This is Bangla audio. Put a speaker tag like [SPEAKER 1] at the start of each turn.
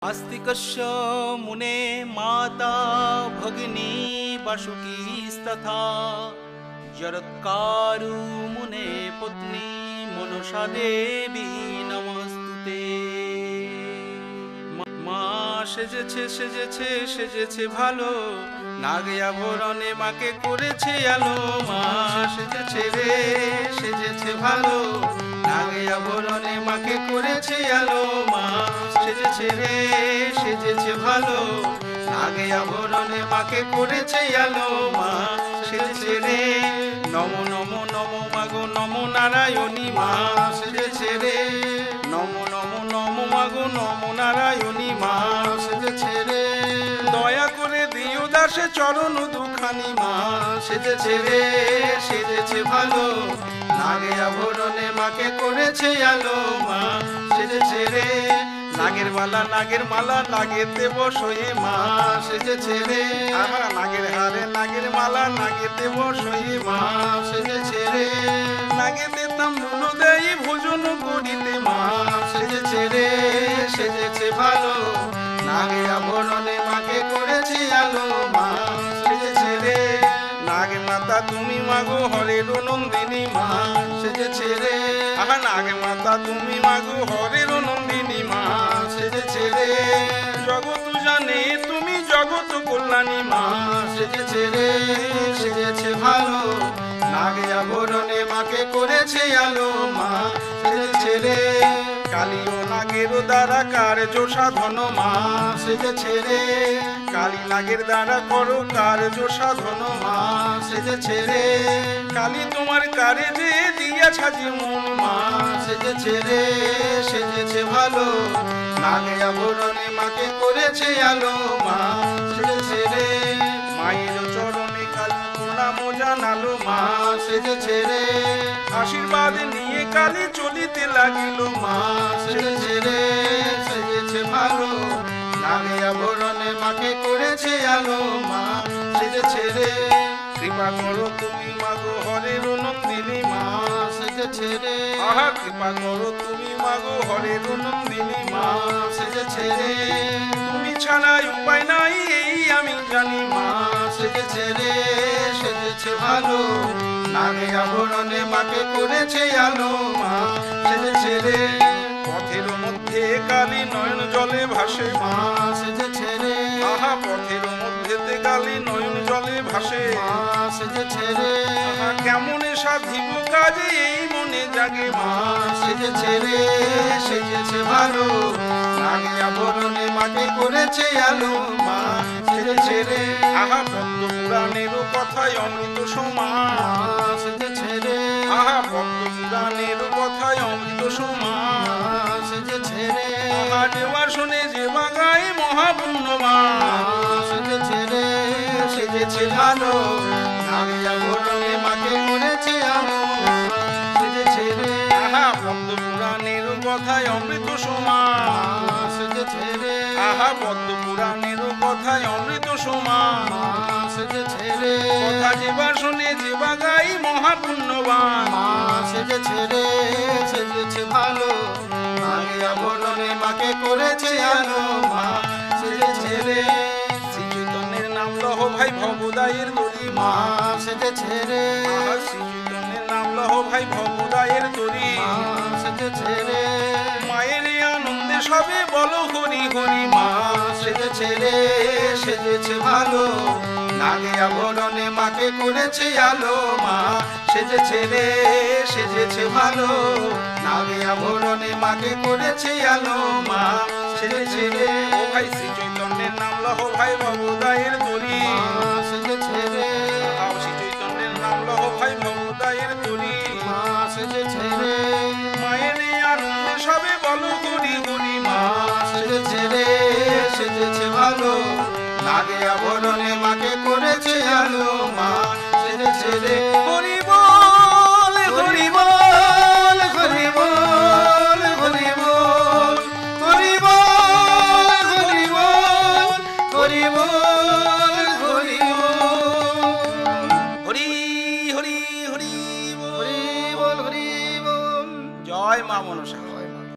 [SPEAKER 1] आस्तिकस्य मुने माता भगिनी वासुकीस्तथा जरत्कारु मुने पत्नी मनसा देवी नमस्तुते। মা সেজেছে সেজেছে সেজেছে ভালো, নাগে আভরণে মাকে করেছে আলো। মা সেজেছে রে সেজেছে ভালো, নাগে আভরণে মাকে করেছে আলো। মা সেজেছে রে সেজেছে ভালো, নাগে আভরণে মাকে করেছে আলো। মা সেজেছে রে নমো নমো নমো মাগো নমো নারায়ণী। মা সেজেছে রে নমো নমো নমো মাগো নমো নারায়ণী। মা সেজেছে রে দয়া করে দিও দাসে চরণ দুখানি। মা সেজেছে রে সেজেছে ভালো, নাগে আভরণে মাকে করেছে আলো। মা সেজেছে রে নাগের মালা নাগের মালা নাগেতে বসয়ে। মা সেজেছে রে নাগের হারে নাগের মালা নাগেতে বসয়ে। মা সেজেছে রে নাগেতে তাম্বুল দেই ভোজন করিতে। মা সেজেছে রে সেজেছে ভালো, নাগে আভরণে মাকে করেছে আলো। মা সেজেছে রে নাগে মাতা তুমি মাগো হরের নন্দিনী। মা সেজেছে রে নাগে মাতা তুমি মাগো হরের নন্দিনী। মা সেজেছে রে জগৎ জানে তুমি জগৎ কল্যাণী। মা সেজেছে রে সেজেছে ভালো, নাগে আভরণে মাকে করেছে আলো। মা সেজেছে রে কালী ও নাগের দ্বারা কার্য সাধন। মা সেজেছে রে কালী নাগের দ্বারা করো কার্য সাধন। মা সেজেছে রে কালী তোমার কার্যে দিয়া সাজি মন। মা সেজেছে রে সেজেছে ভালো, নাগে আভরণে মাকে করেছে আলো। মা সেজেছে রে মায়ের চরণে কালী প্রণাম জানালো। মা সেজেছে রে আশীর্বাদ নিয়ে কালী চলিতে লাগিল। মা সেজেছে রে সেজেছে ভালো, নাগে আভরণে মাকে করেছে আলো। মা সেজেছে রে কৃপা করো তুমি মাগো হরের নন্দিনী। মা সেজেছে রে কৃপা করো তুমি মাগো হরের নন্দিনী। মা সেজেছে রে তুমি ছাড়া উপায় নাই এই আমি জানি। মা সেজেছে রে সেজেছে ভালো, নাগে আভরণে মাকে করেছে আলো। মা সেজেছে রে পথের মধ্যে কালী নয়ন জলে ভাসে। মা সেজেছে রে পথের মধ্যেতে কালী নয়ন জলে ভাসে। মা সেজেছে রে কেমন সাধিব কাজে এই মনে জাগে। মা সেজেছে রে সেজেছে ভালো, নাগে আভরণে মাকে করেছে আলো। মা সেজেছে রে পদ্ম পুরাণেরও কথায় অমৃত সমান। সেজেছে রে পদ্ম পুরাণেরও কথায় অমৃত সমান। সেজেছে রে দেওয়ার শুনে যে বাগায় মহাপুণ্যবান। সেজেছে রে সেজেছে ভালো, নাগে আভরণে মাকে করেছে আলো। সেজেছে রে পদ্ম পুরাণের কথায় অমৃত সমান। সেজেছে রে পদ্ম পুরাণের কথায় অমৃত সমান। সেজেছে রে কথা যেবার শুনে যে বাগাই মহাপুণ্যবান। সেজেছে রে সেজেছে ভালো, নাগে আভরণে মাকে করেছে আলো। মা সেজেছে রে শ্রী চৈতন্যের নাম লহ ভাই ভবদায়ের দড়ি। মা সেজেছে রে শ্রী চৈতন্যের নাম লহ ভাই ভবদায়ের দড়ি। সেজেছে রে মায়ের আনন্দে সবে বলো হরি হরি। মা সেজেছে রে সেজেছে ভালো, নাগে আভরণে মাকে করেছে আলো। মা সেজেছে রে সেজেছে ভালো, নাগে আভরণে মাকে করেছে আলো। মা সেজেছে রে ও ভাই শ্রী চৈতন্যের নাম লহ ভাই ভবদায়ের দড়ি। সেজেছে রে শ্রী চৈতন্যের নাম লহ ভাই ভবদায়ের দড়ি। মা সেজেছে রে মায়ের আনন্দে সবে বলো হরি হরি। মা সেজেছে রে সেজেছে ভালো, নাগে আভরণে মাকে করেছে আলো। মা সেজেছে রে হরি